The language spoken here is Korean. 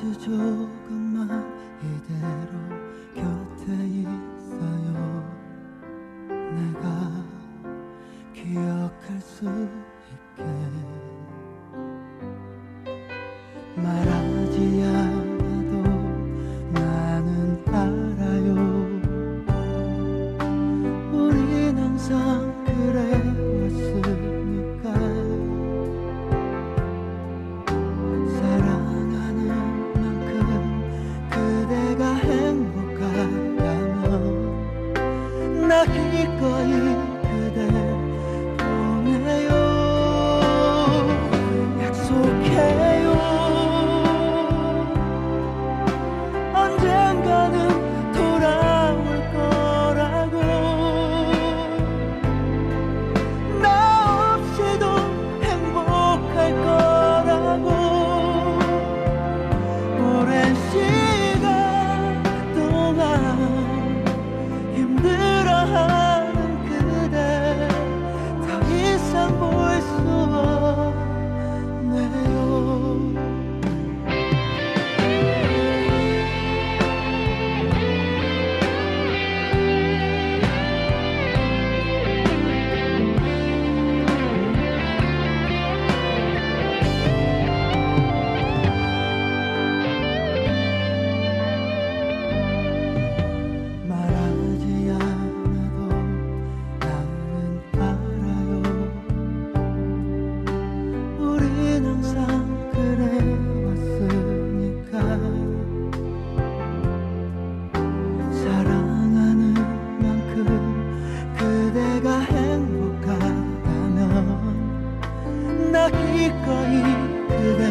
아주 조금만 이대로 곁에 있어요. 내가 기억할 수 있게 말하지 않아도 나는 알아요. 우린 항상 그래왔으니까 사랑하는 만큼 그대가 행복하다면 나 기꺼이 그대 보내요. 약속해요. 언젠가는 돌아올 거라고. 나 없이도 행복할 거라고. 오랜 시간 동안 힘들어하는 그대 더 이상 볼 수 없네요. 말하지 않아도 나는 알아요. 우린 항상 그래왔으니까 사랑하는 만큼 그대가 행복하다면 나 기꺼이 그대